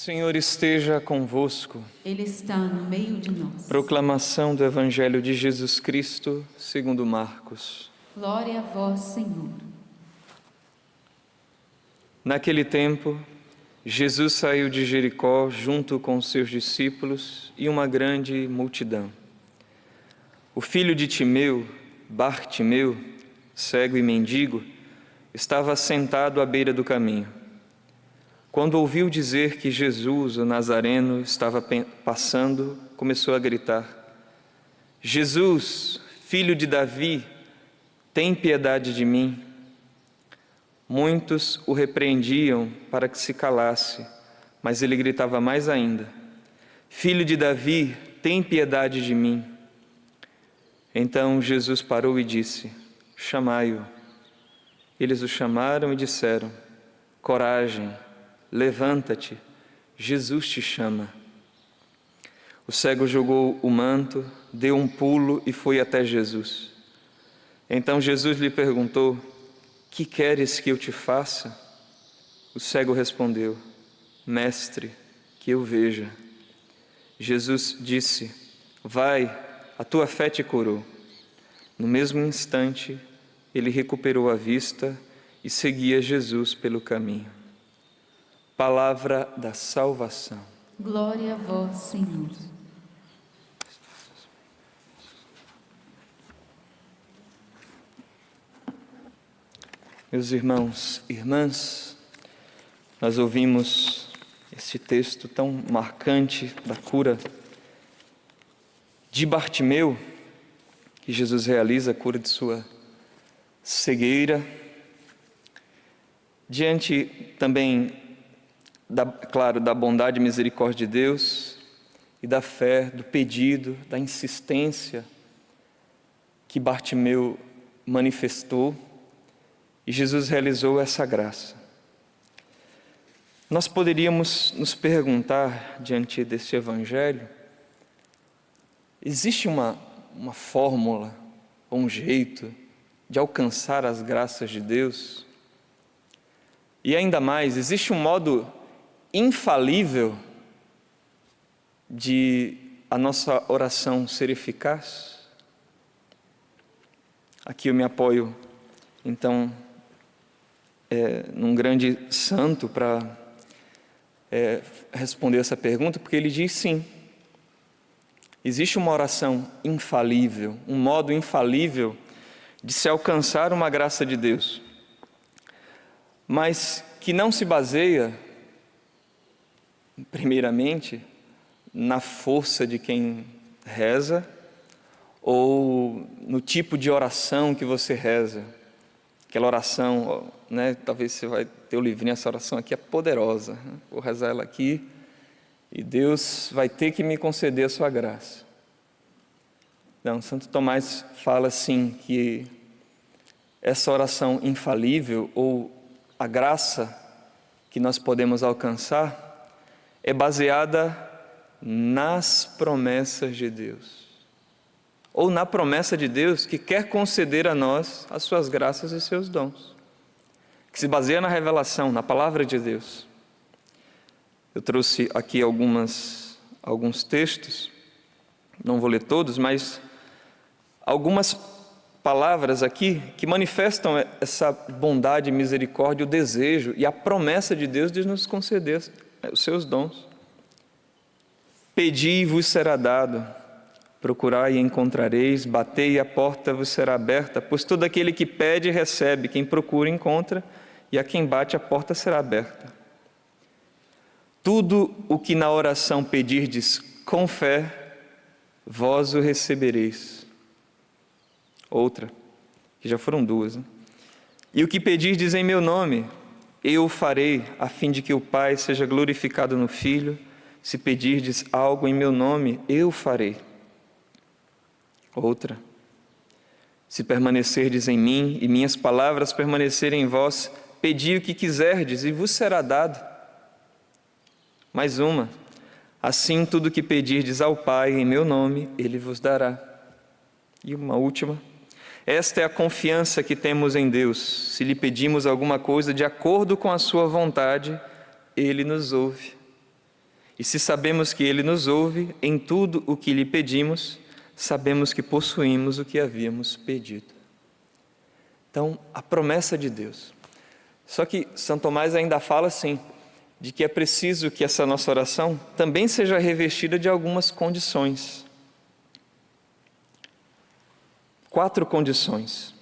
Senhor esteja convosco. Ele está no meio de nós. Proclamação do Evangelho de Jesus Cristo, segundo Marcos. Glória a vós, Senhor. Naquele tempo, Jesus saiu de Jericó junto com seus discípulos e uma grande multidão. O filho de Timeu, Bartimeu, cego e mendigo, estava sentado à beira do caminho. Quando ouviu dizer que Jesus, o Nazareno, estava passando, começou a gritar: Jesus, filho de Davi, tem piedade de mim. Muitos o repreendiam para que se calasse, mas ele gritava mais ainda: Filho de Davi, tem piedade de mim. Então Jesus parou e disse: Chamai-o. Eles o chamaram e disseram: Coragem, levanta-te, Jesus te chama. O cego jogou o manto, deu um pulo e foi até Jesus. Então Jesus lhe perguntou: Que queres que eu te faça? O cego respondeu: Mestre, que eu veja. Jesus disse: Vai, a tua fé te curou. No mesmo instante, ele recuperou a vista e seguia Jesus pelo caminho. Palavra da salvação. Glória a vós, Senhor. Meus irmãos e irmãs, nós ouvimos esse texto tão marcante da cura de Bartimeu, que Jesus realiza a cura de sua cegueira, diante também, da bondade e misericórdia de Deus e da fé, do pedido, da insistência que Bartimeu manifestou, e Jesus realizou essa graça. Nós poderíamos nos perguntar, diante desse Evangelho, existe uma fórmula, ou um jeito de alcançar as graças de Deus? E ainda mais, existe um modo infalível de a nossa oração ser eficaz? Aqui eu me apoio, então, num grande santo para responder essa pergunta, porque ele diz sim. Existe uma oração infalível, um modo infalível de se alcançar uma graça de Deus, mas que não se baseia, primeiramente, na força de quem reza ou no tipo de oração que você reza. Aquela oração, né? Talvez você vai ter o livrinho, essa oração aqui é poderosa, né? Vou rezar ela aqui e Deus vai ter que me conceder a sua graça. Não, Santo Tomás fala assim que essa oração infalível, ou a graça que nós podemos alcançar, é baseada nas promessas de Deus, ou na promessa de Deus que quer conceder a nós as suas graças e seus dons, que se baseia na revelação, na palavra de Deus. Eu trouxe aqui alguns textos, não vou ler todos, mas algumas palavras aqui que manifestam essa bondade, misericórdia, o desejo e a promessa de Deus de nos conceder os seus dons. Pedi e vos será dado, procurai e encontrareis, batei e a porta vos será aberta, pois todo aquele que pede recebe, quem procura encontra, e a quem bate a porta será aberta. Tudo o que na oração pedirdes com fé, vós o recebereis. Outra, que já foram duas, né? E o que pedirdes em meu nome, eu o farei, a fim de que o Pai seja glorificado no Filho. Se pedirdes algo em meu nome, eu o farei. Outra, se permanecerdes em mim e minhas palavras permanecerem em vós, pedi o que quiserdes e vos será dado. Mais uma, assim tudo o que pedirdes ao Pai em meu nome, Ele vos dará. E uma última, esta é a confiança que temos em Deus. Se lhe pedimos alguma coisa de acordo com a sua vontade, Ele nos ouve. E se sabemos que Ele nos ouve em tudo o que lhe pedimos, sabemos que possuímos o que havíamos pedido. Então, a promessa de Deus. Só que São Tomás ainda fala assim, de que é preciso que essa nossa oração também seja revestida de algumas condições. 4 condições.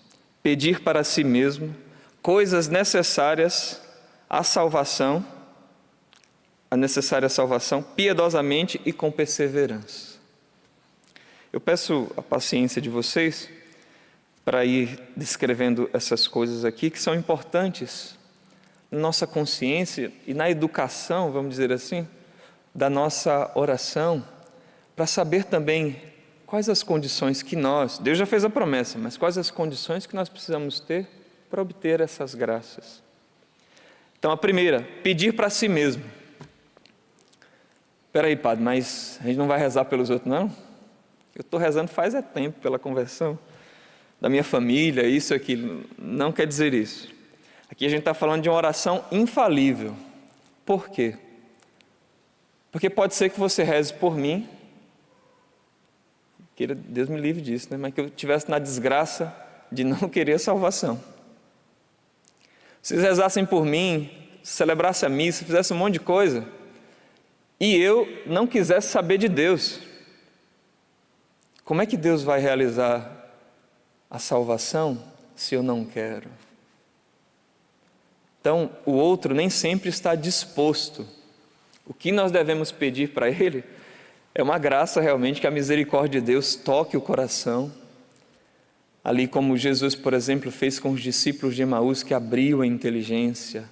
Pedir para si mesmo coisas necessárias à salvação, a necessária salvação, piedosamente e com perseverança. Eu peço a paciência de vocês para ir descrevendo essas coisas aqui que são importantes na nossa consciência e na educação, vamos dizer assim, da nossa oração, para saber também quais as condições que Deus já fez a promessa, mas quais as condições que nós precisamos ter para obter essas graças. Então, a primeira, pedir para si mesmo. Espera aí, padre, mas a gente não vai rezar pelos outros, não? Eu estou rezando faz tempo pela conversão da minha família, isso, aquilo. Não quer dizer isso. Aqui a gente está falando de uma oração infalível. Por quê? Porque pode ser que você reze por mim, queira Deus me livre disso, né? Mas que eu estivesse na desgraça de não querer a salvação. Se vocês rezassem por mim, celebrassem a missa, fizessem um monte de coisa, e eu não quisesse saber de Deus, como é que Deus vai realizar a salvação se eu não quero? Então, o outro nem sempre está disposto. O que nós devemos pedir para ele é uma graça realmente, que a misericórdia de Deus toque o coração. Ali como Jesus, por exemplo, fez com os discípulos de Emaús, que abriu a inteligência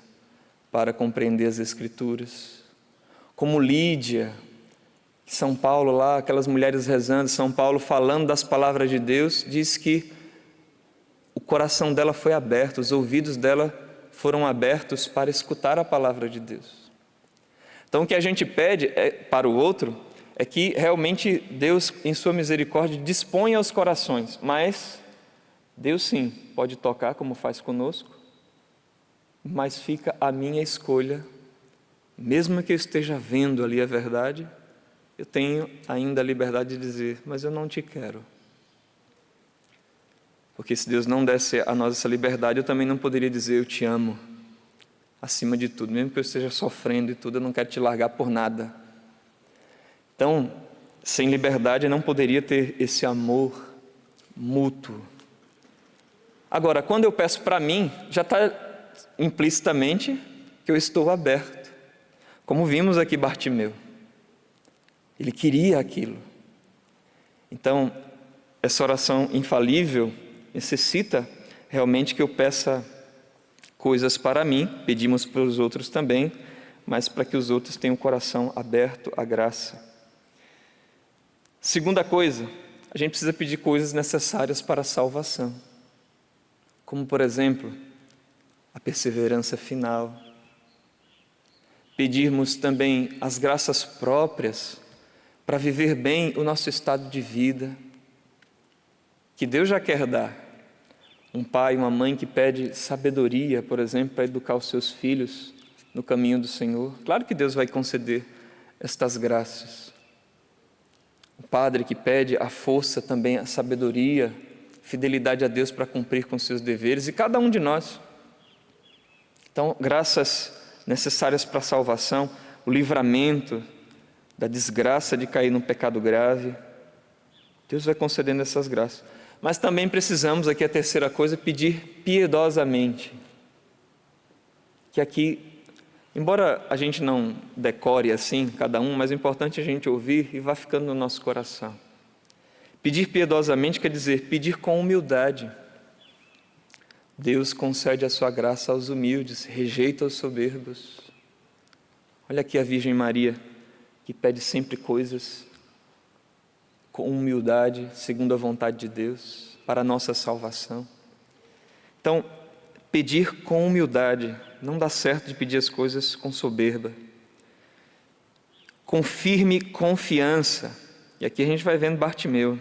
para compreender as Escrituras. Como Lídia, São Paulo lá, aquelas mulheres rezando, São Paulo falando das palavras de Deus, diz que o coração dela foi aberto, os ouvidos dela foram abertos para escutar a palavra de Deus. Então o que a gente pede para o outro é que realmente Deus, em sua misericórdia, disponha os corações, mas Deus sim pode tocar como faz conosco, mas fica a minha escolha, mesmo que eu esteja vendo ali a verdade, eu tenho ainda a liberdade de dizer, mas eu não te quero. Porque se Deus não desse a nós essa liberdade, eu também não poderia dizer eu te amo, acima de tudo, mesmo que eu esteja sofrendo e tudo, eu não quero te largar por nada. Então, sem liberdade eu não poderia ter esse amor mútuo. Agora, quando eu peço para mim, já está implicitamente que eu estou aberto. Como vimos aqui Bartimeu. Ele queria aquilo. Então, essa oração infalível necessita realmente que eu peça coisas para mim, pedimos para os outros também, mas para que os outros tenham o coração aberto à graça. Segunda coisa, a gente precisa pedir coisas necessárias para a salvação. Como, por exemplo, a perseverança final. Pedirmos também as graças próprias para viver bem o nosso estado de vida, que Deus já quer dar. Um pai, uma mãe que pede sabedoria, por exemplo, para educar os seus filhos no caminho do Senhor. Claro que Deus vai conceder estas graças. O padre que pede a força também, a sabedoria, fidelidade a Deus para cumprir com seus deveres, e cada um de nós. Então, graças necessárias para a salvação, o livramento da desgraça de cair num pecado grave, Deus vai concedendo essas graças. Mas também precisamos, aqui a terceira coisa, pedir piedosamente. Que aqui, embora a gente não decore assim, cada um, mas é importante a gente ouvir e vá ficando no nosso coração. Pedir piedosamente quer dizer pedir com humildade. Deus concede a sua graça aos humildes, rejeita os soberbos. Olha aqui a Virgem Maria, que pede sempre coisas com humildade, segundo a vontade de Deus, para a nossa salvação. Então, pedir com humildade, não dá certo de pedir as coisas com soberba. Com firme confiança, e aqui a gente vai vendo Bartimeu.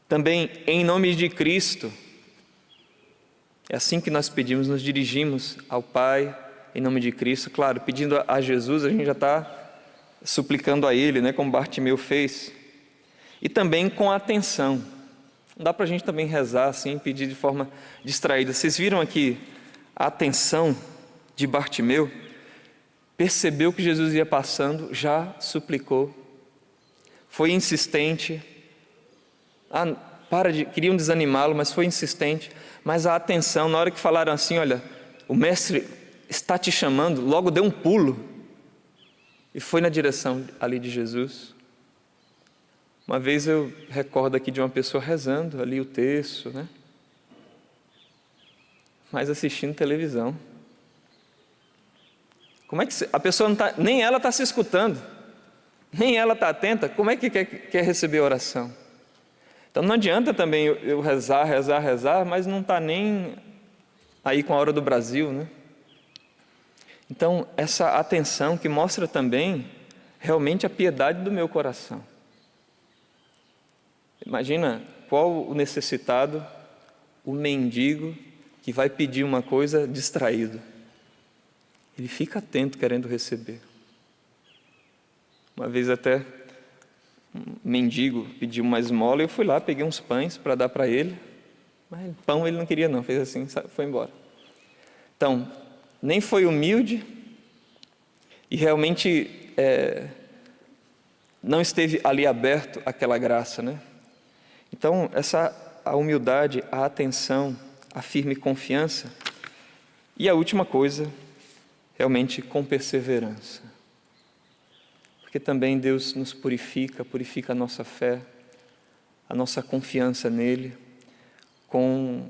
Também em nome de Cristo, é assim que nós pedimos, nos dirigimos ao Pai em nome de Cristo. Claro, pedindo a Jesus, a gente já está suplicando a Ele, né, como Bartimeu fez. E também com atenção. Não dá para a gente também rezar assim, pedir de forma distraída. Vocês viram aqui a atenção de Bartimeu? Percebeu que Jesus ia passando, já suplicou, foi insistente. Queriam desanimá-lo, mas foi insistente. Mas a atenção, na hora que falaram assim, olha, o mestre está te chamando, logo deu um pulo e foi na direção ali de Jesus. Uma vez eu recordo aqui de uma pessoa rezando ali o terço, né? Mas assistindo televisão. Como é que a pessoa não está, nem ela está se escutando, nem ela está atenta, como é que quer receber oração? Então não adianta também eu rezar, mas não está nem aí com a hora do Brasil, né? Então essa atenção que mostra também realmente a piedade do meu coração. Imagina qual o necessitado, o mendigo que vai pedir uma coisa distraído. Ele fica atento querendo receber. Uma vez até um mendigo pediu uma esmola e eu fui lá, peguei uns pães para dar para ele, mas pão ele não queria não, fez assim, foi embora. Então, nem foi humilde e realmente não esteve ali aberto àquela graça, né? Então, a humildade, a atenção, a firme confiança e a última coisa, realmente com perseverança. Porque também Deus nos purifica a nossa fé, a nossa confiança nele, com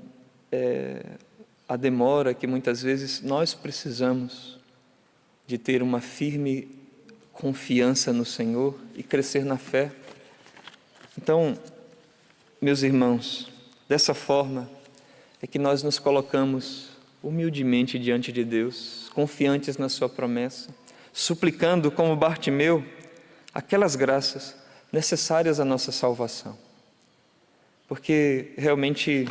a demora que muitas vezes nós precisamos de ter uma firme confiança no Senhor e crescer na fé. Então, meus irmãos, dessa forma é que nós nos colocamos humildemente diante de Deus, confiantes na sua promessa, suplicando como Bartimeu aquelas graças necessárias à nossa salvação. Porque realmente,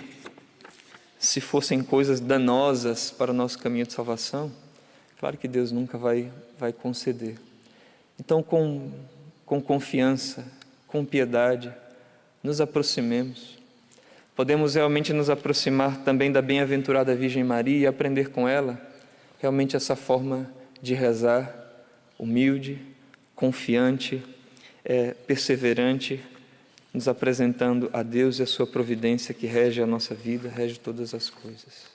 se fossem coisas danosas para o nosso caminho de salvação, claro que Deus nunca vai conceder. Então, com confiança, com piedade, nos aproximemos. Podemos realmente nos aproximar também da bem-aventurada Virgem Maria e aprender com ela realmente essa forma de rezar, humilde, confiante, perseverante, nos apresentando a Deus e a sua providência que rege a nossa vida, rege todas as coisas.